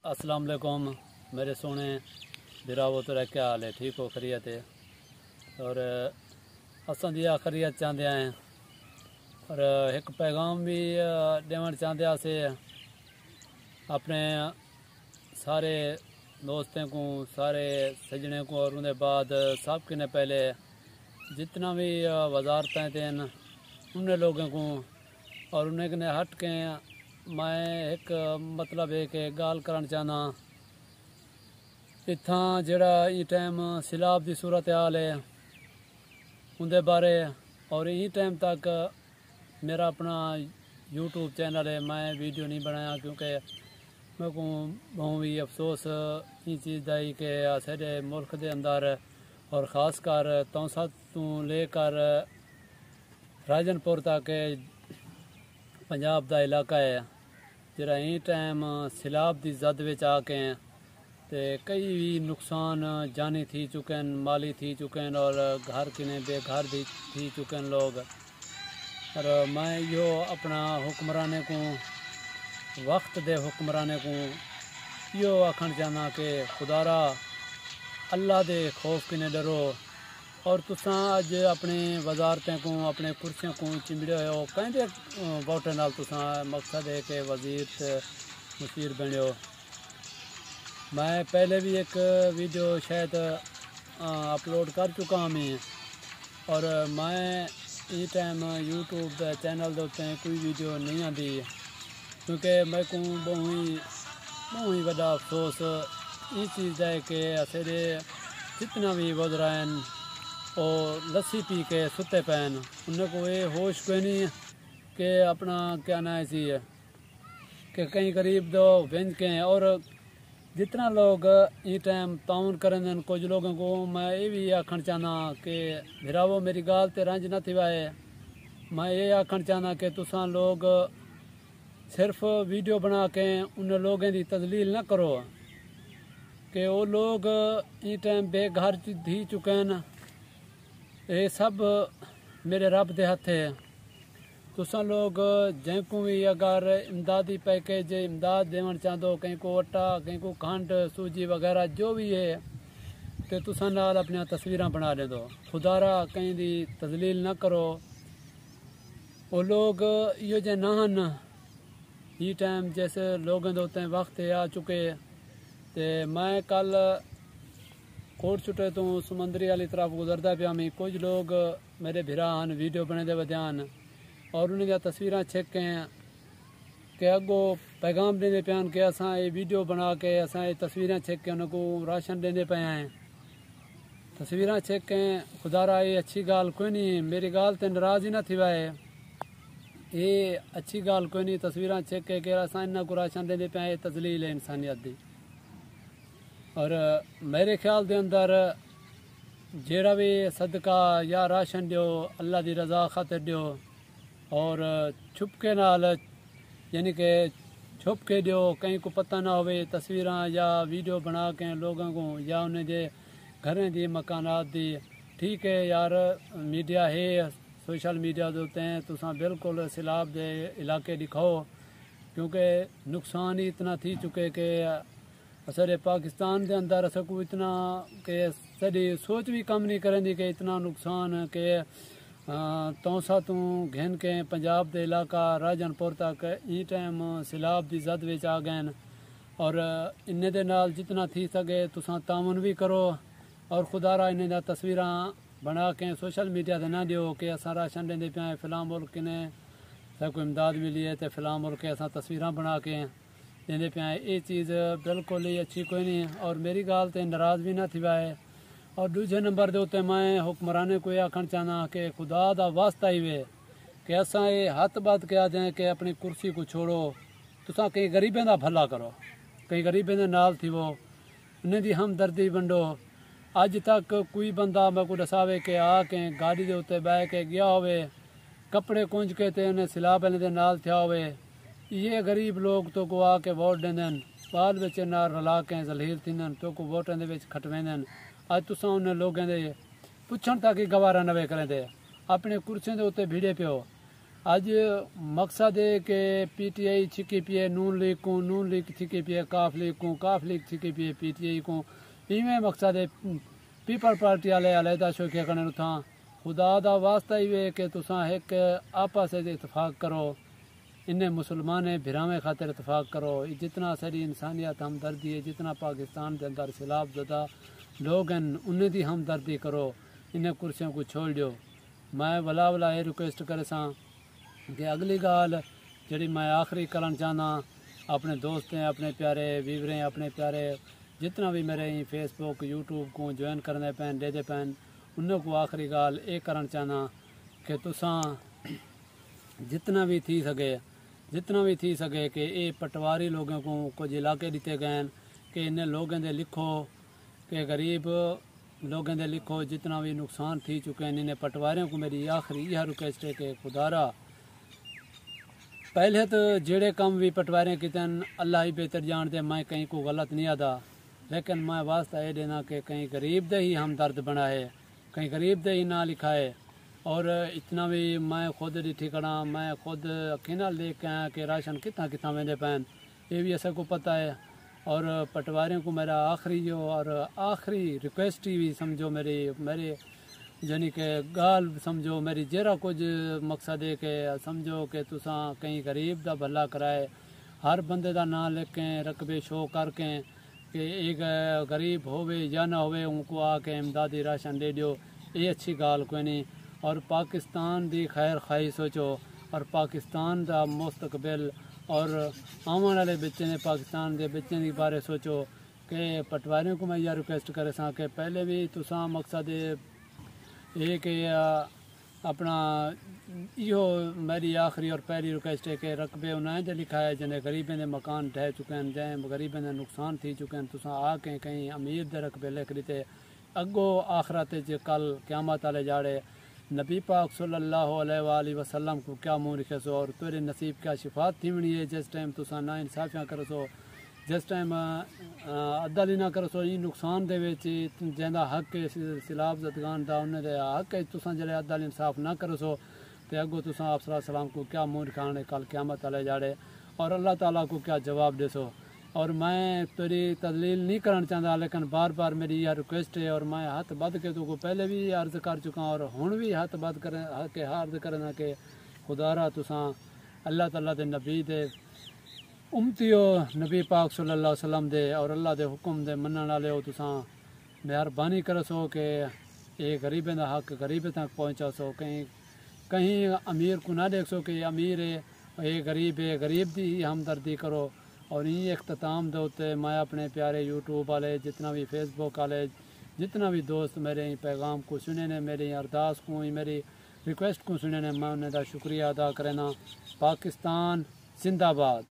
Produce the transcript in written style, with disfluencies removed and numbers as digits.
अस्सलाम वालेकुम मेरे सोने बिरावो तो क्या हाल है, ठीक हो, खैरियत है। और असां दी खैरियत चाहते हैं और एक पैगाम भी देवण चाहते से अपने सारे दोस्तों को, सारे सजने को, और उनके बाद सब के पहले जितना भी वजारतें थे उन लोगों को और उन्हें हट के मैं एक मतलब है कि गाल करना चाहना इतना जड़ा ये टाइम सैलाब की सूरत हाल है उनके बारे। और ये टाइम तक मेरा अपना यूट्यूब चैनल है, मैं वीडियो नहीं बनाया क्योंकि मेरे को बहुत ही अफसोस ये चीज़ का कि साढ़े मुल्क के अंदर और ख़ास कर तौसा तो लेकर राजनपुर तक पंजाब का इलाका है जरा ये टाइम सैलाब की जद में आके ते कई भी नुकसान जानी थी चुके हैं, माली थी चुके हैं और घर किने बेघर भी थी चुके हैं लोग। और मैं यो अपना हुक्मराने को वक्त दे हुक्मराने को यो आखन चाहना कि खुदारा अल्लाह दे खौफ किने डरो और तुसां अज अपनी वजारतें को अपने कुर्सियों को चिमड़े हो कहते वोटे नाल तुसां मकसद है कि वजीर मुशीर बनो। मैं पहले भी एक वीडियो शायद अपलोड कर चुका हूँ मैं और मैं इस टाइम यूट्यूब चैनल के उत्ते कोई वीडियो नहीं आती क्योंकि मैं को बहुत ही बड़ा अफसोस ये चीज़ है कि असेरे जितना भी वजरा हैं और लस्सी पी के सुते पैन उन्हें को ये होश कोई नहीं कि अपना क्या ना ऐसी है कि कहीं गरीब दो व्यंज के हैं। और जितना लोग ये टाइम ताउन करें कुछ लोगों को मैं ये भी आखन चाहना कि भिरावो मेरी गाल ते रंज न थिवाए। मैं ये आखन चाहना कि तुसां लोग सिर्फ वीडियो बना के उन लोगों की तजलील न करो कि वो लोग ये टाइम बेघर थी चुके हैं। ये सब मेरे रब दे हथ है। तुसा लोग जैको भी अगर इमदादी पैकेज इमदाद देवन चाहो कहीं को आटा कहीं को खंड सूजी वगैरह जो भी है तो तुसा नाल अपनी तस्वीरें बना ले दो। खुदारा कहीं दी तजलील न करो। वो लोग यो जे नहन ये टाइम जैसे लोगों दोते वक्त आ चुके ते मैं कल कोट छुटे तो समंदरी वाली तरफ गुजरता पिया मैं कुछ लोग मेरे भिरान वीडियो बने दे वध्यान और उन्हें तस्वीरें छेक के अगो पैगाम देने पियान के असा ये वीडियो बना के असा ये तस्वीरें छेक के उनको राशन देने पे हैं। तस्वीरें छेक के खुदारा ये अच्छी गाल कोई नहीं, मेरी गाल ते नाराज ही ना थी वाए, ये अच्छी गाल कोई नहीं। तस्वीरें छेक के असा इन्हों को राशन देने पे ये तजलील है इंसानियत दी। और मेरे ख्याल के अंदर जेड़ा भी सदका या राशन दो अल्लाह की रजा खातिर दो और छुपके नाल यानी कि छुप के दो कहीं को पता ना होवे तस्वीरें या वीडियो बना के लोगों को या उन्हें जे घरें दी मकानात दी। ठीक है यार मीडिया है सोशल मीडिया होते हैं तुसा बिल्कुल सैलाब दे इलाके दिखाओ क्योंकि नुकसान ही इतना थी चुके कि असरे पाकिस्तान के अंदर अस को इतना कि सदी सोच भी कम नहीं करें कि इतना नुकसान के तौसा तू घेन के पंजाब के इलाका राजनपुर तक ये टाइम सैलाब की जद विच आ गए और इन्ने दे नाल जितना थी सके तुसा तावन भी करो और खुदारा इन्हें दा तस्वीरां बना के सोशल मीडिया ते ना दियो कि असा राशन देंदे पे फिलहाल मुल्क ने सबको इमदाद मिली है तो फिलहाल मुल्क के असा तस्वीरां बना के देंदे पे ये चीज़ बिल्कुल ही अच्छी कोई नहीं और मेरी गाल ते नाराज़ भी ना थी वाए। और दूसरे नंबर के उत्ते मैं हुक्मराने को आखन चाहना कि खुदा का वास्ता ही वे कि असा ये हथ बद क्या दें कि अपनी कुर्सी को छोड़ो तुसा कई गरीबें का भला करो, कई गरीबें के नाल थी वो उन्हें दी हमदर्दी बंडो। अज तक कोई बंदा मैं को दसावे कि आके गाड़ी के उत्ते बह के गया होवे कपड़े कुंज के ते उन्हें सैलाब वाले दे नाल थिया होवे। ये गरीब लोग तो को आके वोट देंदे बाल बच्चे नाल रला के जलील थींदन तो को वोटां दे विच खटवेंदन। अज तुसा उन्हें लोगों के पुछण तक ही गवारा नवे करें अपने कुर्सियों के उत्ते भीड़े पियो اج مقصد ہے کہ پی ٹی آئی چھکی پیے نون لیگ کو، نون لیگ چھکی پیے کاف لیگ کو، کاف لیگ چھکی پیے پی ٹی آئی کو، ایویں مقصد ہے پیپل پارٹی والے علیحدہ شوکے کرنے اتھاں خدا دا واسطہ ہی کہ تساں ایک آپس اتفاق کرو، انہیں مسلمان بھراویں خاطر اتفاق کرو، جتنا ساری انسانیت ہمدردی ہے، جتنا پاکستان کے اندر سیلاب زدہ لوگ ہیں انہیں دی ہمدردی کرو، انہیں کرسیوں کو چھوڑ دیو۔ میں ولا یہ ریکویسٹ کرے ساں کہ اگلی گال جڑی میں آخری کرن چاہنا اپنے دوستیں، اپنے پیارے ویوریں، اپنے پیارے جتنا بھی میرے فیس بک یوٹیوب کو جوائن کرنے پین دے پین انہوں کو آخری گال یہ کرن چاہنا کہ تساں جتنا بھی تھی سکے کہ یہ پٹواری لوگوں کو کچھ علاقے دیتے گئے ہیں کہ انہیں لوگوں دے لکھو، کہ غریب لوگوں دے لکھو جتنا بھی نقصان تھی چکے ہیں انہیں پٹواریوں کو میری آخری یہ ریکویسٹ ہے کہ خدارا پہلے تو جڑے کام بھی پٹواریں کیتے ہیں اللہ ہی بہتر جان دے، میں کہیں کو غلط نہیں آدا، لیکن میں واسطہ یہ دینا کہ کہیں غریب دے ہی ہمدرد بنا ہے، کہیں غریب دے ہی نہ لکھا ہے۔ اور اتنا بھی میں خود ڈٹھی کھڑا، میں خود اکھیں نال دیکھ کے آیا کہ راشن کتنا ویندے پین، یہ بھی ایسا کو پتہ ہے۔ اور پٹواریوں کو میرا آخری ریکویسٹ ہی بھی سمجھو میرے یعنی کہ گال سمجھو میری جیرا کچھ مقصد ہے کہ سمجھو کہ تساں کہیں غریب دا بھلا کرائے، ہر بندے دا نام لکھیں، رقبے شو کر کے کہ ایک غریب ہوئے یا نہ ہوئے ان کو آ کے امدادی راشن دے دیو، یہ اچھی گال کوئی نہیں۔ اور پاکستان دی خیر خواہی سوچو، اور پاکستان دا مستقبل اور آمن والے بچے نے پاکستان دے بچے دی بارے سوچو کہ پٹواریوں کو میں یہ ریکویسٹ کرے ساں کہ پہلے بھی تساں مقصد یہ کہ اپنا میری آخری اور پہلی ریکویسٹ ہے کہ رقبے انہیں دے لکھا ہے جنہیں غریبیں دے مکان ڈھہ چکے ہیں، جائیں غریبیں دے نقصان تھی چکے ہیں، تساں آ کے کہیں امیر دے رقبے لکھ دیتے اگو آخرت کل قیامت والے جاڑے نبی پاک صلی اللہ علیہ وآلہ وسلم کو کیا منہ رکھے سو، اور تیرے نصیب کیا شفاعت تھی منی ہے جس ٹائم تساں نا انصافیاں کرو سو، جس ٹائم عدل ہی نہ کرو سو، یہ نقصان دے وچ جہاں حق ہے سیلاب زدگان دا انہیں دے حق ہے تساں جلے عدل انصاف نہ کرو سو تے اگو تساں آپ صلی اللہ علیہ وسلم کو کیا منہ رکھانے کل قیامت والے جاڑے، اور اللہ تعالیٰ کو کیا جواب دے سو۔ اور میں تیری تدلیل نہیں کرنا چاہتا، لیکن بار بار میری یہ ریکویسٹ ہے، اور میں ہاتھ بدھ کے تو کو پہلے بھی عرض کر چکا اور ہن بھی ہاتھ بدھ کے عرض کرنا کہ خدارا تساں اللہ تعالیٰ دے نبی دے امتیو، نبی پاک صلی اللہ علیہ وسلم دے اور اللہ دے حکم دے منن والے ہو، تساں مہربانی کرو سو کہ یہ غریبیں دا حق غریبیں تک پہنچا سو، کہیں امیر کو نہ دیکھ سو کہ یہ امیر ہے یہ غریب ہے، غریب دی ہمدردی کرو۔ اور یہ اختتام دے ہوتے میں اپنے پیارے یوٹیوب والے جتنا بھی فیس بک والے جتنا بھی دوست میرے پیغام کو سنے نے، میری ارداس کو میری ریکویسٹ کو سنے نے، میں انہیں دا شکریہ ادا کرنا۔ پاکستان زندہ باد۔